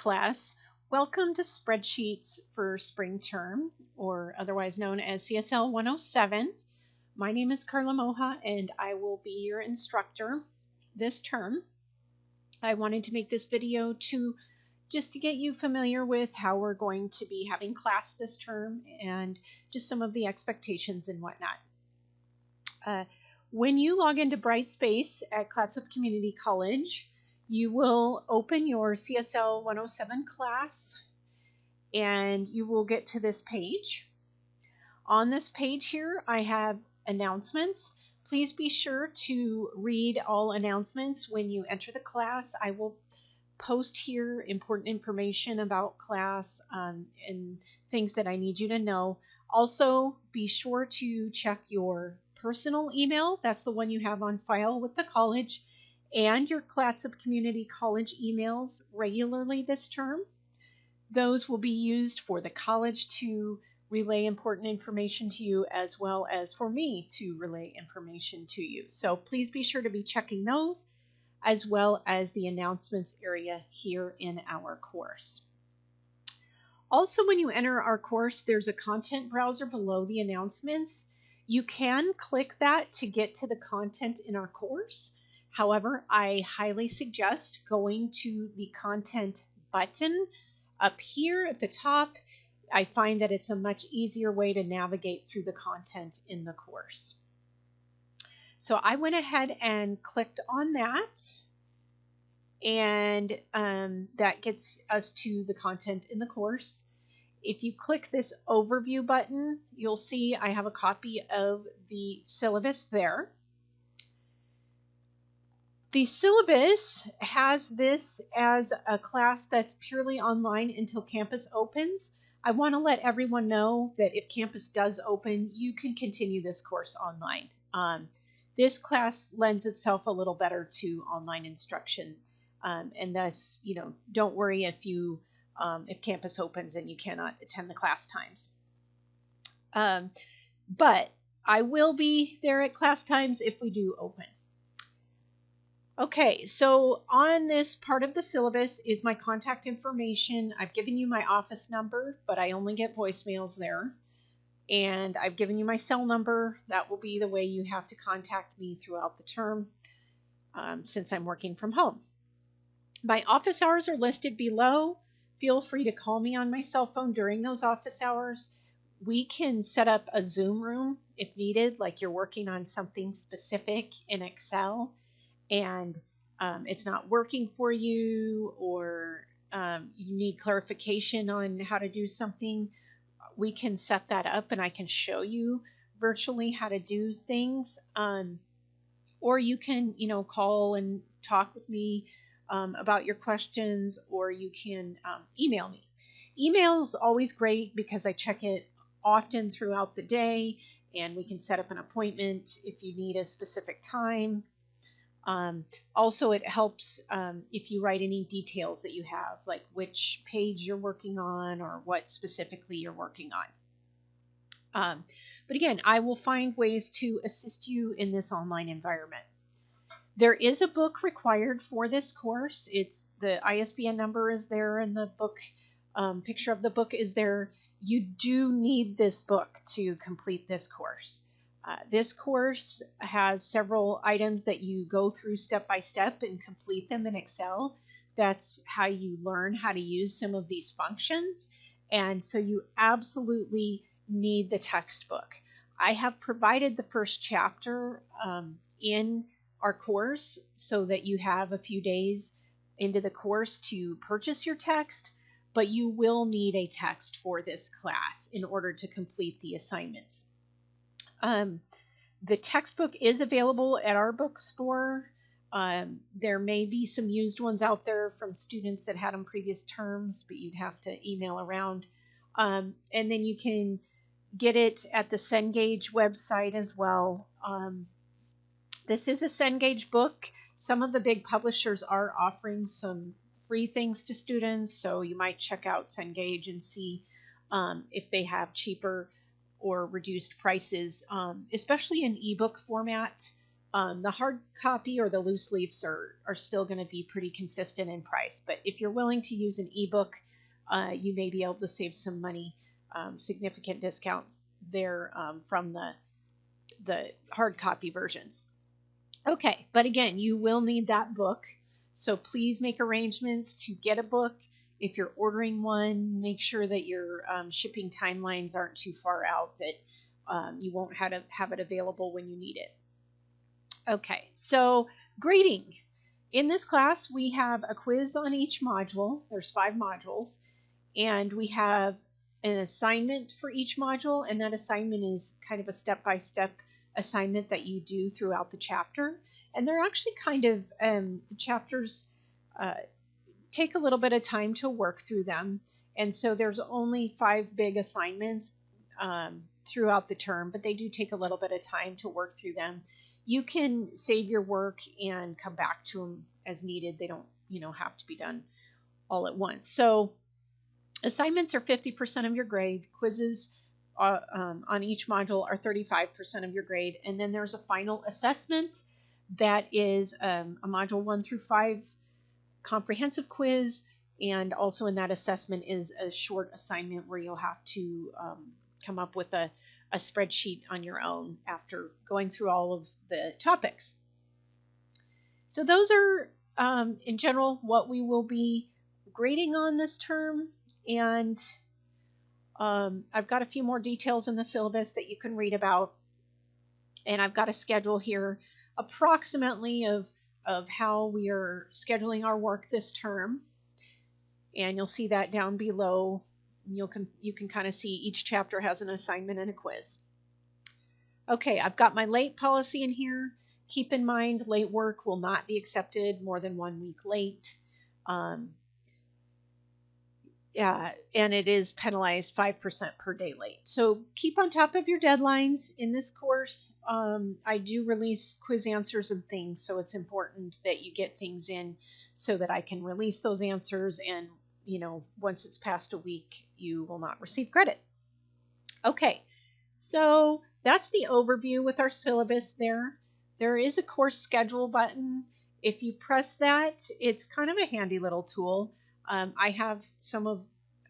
class. Welcome to Spreadsheets for Spring Term, or otherwise known as CSL 107. My name is Carla Moha, and I will be your instructor this term. I wanted to make this video just to get you familiar with how we're going to be having class this term and just some of the expectations and whatnot. When you log into Brightspace at Clatsop Community College, you will open your CSL 107 class and you will get to this page. On this page here, I have announcements. Please be sure to read all announcements when you enter the class. I will post here important information about class and things that I need you to know. Also, be sure to check your personal email. That's the one you have on file with the college, and your Clatsop Community College emails regularly this term. Those will be used for the college to relay important information to you, as well as for me to relay information to you. So please be sure to be checking those, as well as the announcements area here in our course. Also, when you enter our course, there's a content browser below the announcements. You can click that to get to the content in our course. However, I highly suggest going to the content button up here at the top. I find that it's a much easier way to navigate through the content in the course. So I went ahead and clicked on that, and that gets us to the content in the course. If you click this overview button, you'll see I have a copy of the syllabus there. The syllabus has this as a class that's purely online until campus opens. I want to let everyone know that if campus does open, you can continue this course online. This class lends itself a little better to online instruction, and thus, don't worry if campus opens and you cannot attend the class times. But I will be there at class times if we do open. Okay, so on this part of the syllabus is my contact information. I've given you my office number, but I only get voicemails there. And I've given you my cell number. That will be the way you have to contact me throughout the term, since I'm working from home. My office hours are listed below. Feel free to call me on my cell phone during those office hours. We can set up a Zoom room if needed, like you're working on something specific in Excel and it's not working for you, or you need clarification on how to do something. We can set that up and I can show you virtually how to do things. Or you can, call and talk with me about your questions, or you can email me. Email is always great because I check it often throughout the day, and we can set up an appointment if you need a specific time. Also, it helps if you write any details that you have, like which page you're working on or what specifically you're working on. But again, I will find ways to assist you in this online environment. There is a book required for this course. The ISBN number is there, and the book picture of the book is there. You do need this book to complete this course. This course has several items that you go through step by step and complete them in Excel. That's how you learn how to use some of these functions. And so you absolutely need the textbook. I have provided the first chapter in our course so that you have a few days into the course to purchase your text, but you will need a text for this class in order to complete the assignments. The textbook is available at our bookstore. There may be some used ones out there from students that had them previous terms, but you'd have to email around. And then you can get it at the Cengage website as well. This is a Cengage book. Some of the big publishers are offering some free things to students, so you might check out Cengage and see if they have cheaper or reduced prices, especially in ebook format. The hard copy or the loose leaves are still going to be pretty consistent in price. But if you're willing to use an ebook, you may be able to save some money, significant discounts there from the hard copy versions. Okay, but again, you will need that book. So please make arrangements to get a book. If you're ordering one, make sure that your shipping timelines aren't too far out, that you won't have it available when you need it. Okay, so grading. In this class, we have a quiz on each module. There's 5 modules, and we have an assignment for each module, and that assignment is kind of a step-by-step assignment that you do throughout the chapter. And they're actually kind of, the chapters take a little bit of time to work through them. And so there's only 5 big assignments throughout the term, but they do take a little bit of time to work through them. You can save your work and come back to them as needed. They don't, have to be done all at once. So assignments are 50% of your grade. Quizzes on each module are 35% of your grade. And then there's a final assessment that is a module 1 through 5 comprehensive quiz. And also in that assessment is a short assignment where you'll have to come up with a spreadsheet on your own after going through all of the topics. So those are, in general, what we will be grading on this term. And I've got a few more details in the syllabus that you can read about. And I've got a schedule here approximately of how we are scheduling our work this term. And you'll see that down below. You can kind of see each chapter has an assignment and a quiz. Okay, I've got my late policy in here. Keep in mind, late work will not be accepted more than 1 week late. And it is penalized 5% per day late. So keep on top of your deadlines in this course. I do release quiz answers and things, so it's important that you get things in so that I can release those answers, and once it's past a week, you will not receive credit. Okay, so that's the overview with our syllabus there. There is a course schedule button. If you press that, it's kind of a handy little tool. I have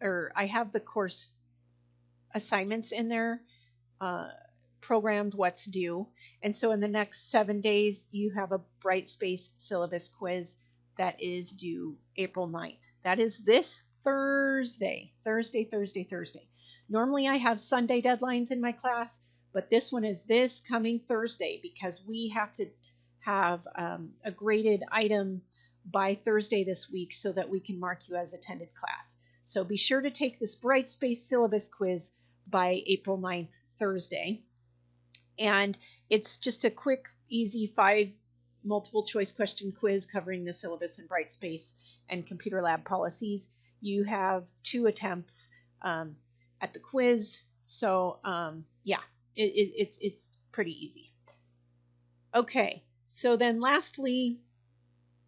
the course assignments in there, programmed what's due. And so in the next 7 days, you have a Brightspace syllabus quiz that is due April 9th. That is this Thursday. Normally I have Sunday deadlines in my class, but this one is this coming Thursday because we have to have a graded item by Thursday this week so that we can mark you as attended class. So be sure to take this Brightspace syllabus quiz by April 9th, Thursday. And it's just a quick, easy 5 multiple choice question quiz covering the syllabus in Brightspace and computer lab policies. You have 2 attempts at the quiz. So it's pretty easy. Okay, so then lastly,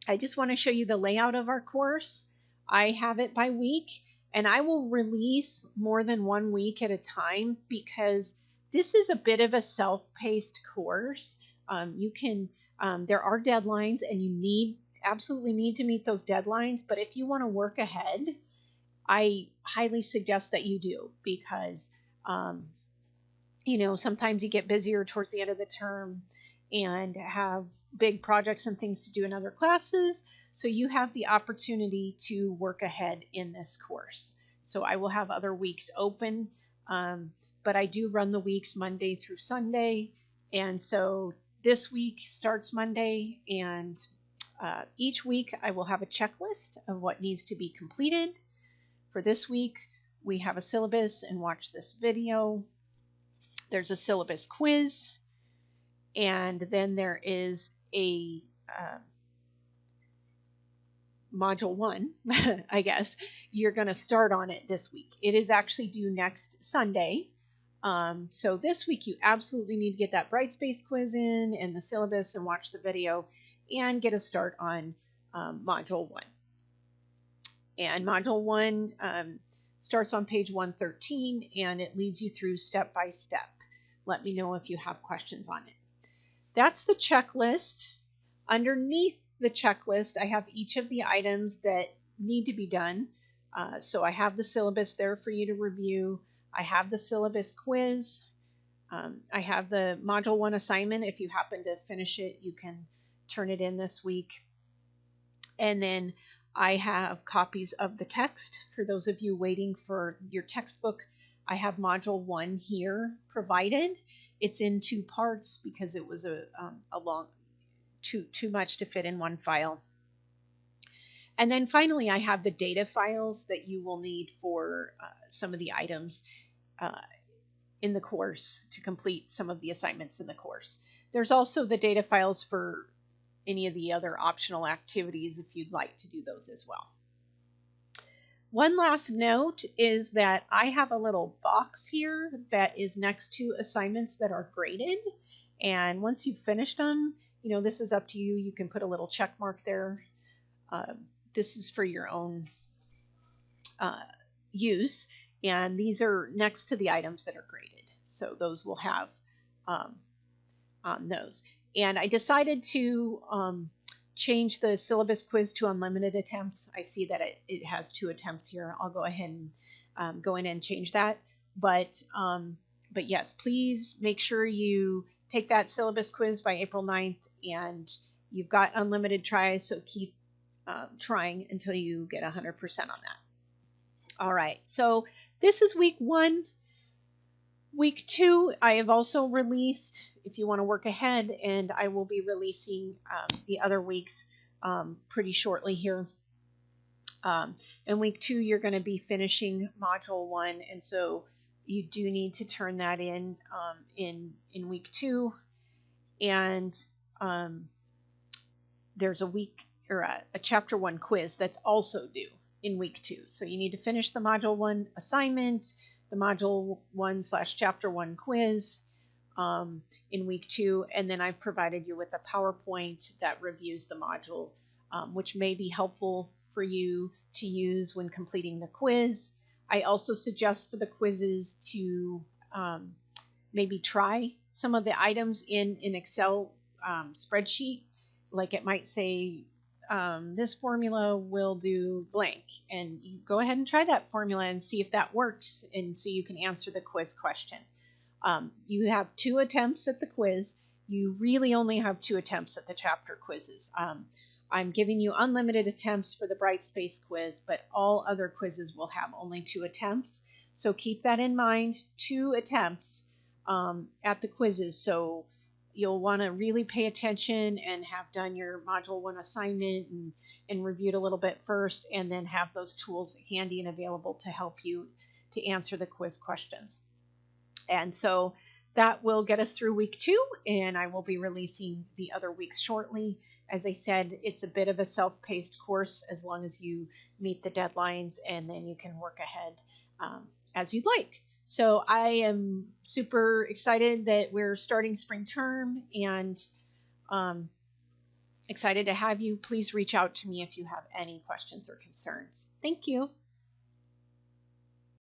I just want to show you the layout of our course. I have it by week, and I will release more than 1 week at a time because this is a bit of a self-paced course. There are deadlines, and you absolutely need to meet those deadlines. But if you want to work ahead, I highly suggest that you do because, sometimes you get busier towards the end of the term and have big projects and things to do in other classes. So you have the opportunity to work ahead in this course. So I will have other weeks open, but I do run the weeks Monday through Sunday. And so this week starts Monday, and each week I will have a checklist of what needs to be completed. For this week, we have a syllabus and watch this video. There's a syllabus quiz, and then there is a module 1, I guess. You're going to start on it this week. It is actually due next Sunday. So this week you absolutely need to get that Brightspace quiz in and the syllabus and watch the video and get a start on module 1. And module 1 starts on page 113, and it leads you through step by step. Let me know if you have questions on it. that's the checklist. Underneath the checklist, I have each of the items that need to be done. So I have the syllabus there for you to review. I have the syllabus quiz. I have the Module 1 assignment. If you happen to finish it, you can turn it in this week. And then I have copies of the text. For those of you waiting for your textbook, I have Module 1 here provided. It's in 2 parts because it was a long, too much to fit in one file. And then finally, I have the data files that you will need for some of the items in the course to complete some of the assignments in the course. There's also the data files for any of the other optional activities if you'd like to do those as well. One last note is that I have a little box here that is next to assignments that are graded. And once you've finished them, you know, this is up to you. You can put a little check mark there. This is for your own use. And these are next to the items that are graded. So those will have on those. And I decided to change the syllabus quiz to unlimited attempts. I see that it has 2 attempts here. I'll go ahead and go in and change that. But yes, please make sure you take that syllabus quiz by April 9th, and you've got unlimited tries, so keep trying until you get 100% on that. All right, so this is week 1. Week 2, I have also released, if you want to work ahead, and I will be releasing the other weeks pretty shortly here. In week 2, you're going to be finishing Module 1, and so you do need to turn that in week 2. And there's a week or a Chapter 1 quiz that's also due in week 2. So you need to finish the Module 1 assignment, the Module 1/Chapter 1 quiz in week 2, and then I've provided you with a PowerPoint that reviews the module, which may be helpful for you to use when completing the quiz. I also suggest for the quizzes to maybe try some of the items in an Excel spreadsheet. Like it might say, this formula will do blank, and you go ahead and try that formula and see if that works, and so you can answer the quiz question. You have 2 attempts at the quiz. You really only have 2 attempts at the chapter quizzes. I'm giving you unlimited attempts for the Brightspace quiz, but all other quizzes will have only 2 attempts. So keep that in mind, 2 attempts at the quizzes. So you'll want to really pay attention and have done your Module 1 assignment and reviewed a little bit first, and then have those tools handy and available to help you to answer the quiz questions. And so that will get us through week 2, and I will be releasing the other weeks shortly. As I said, it's a bit of a self-paced course as long as you meet the deadlines, and then you can work ahead as you'd like. So I am super excited that we're starting spring term, and excited to have you. Please reach out to me if you have any questions or concerns. Thank you.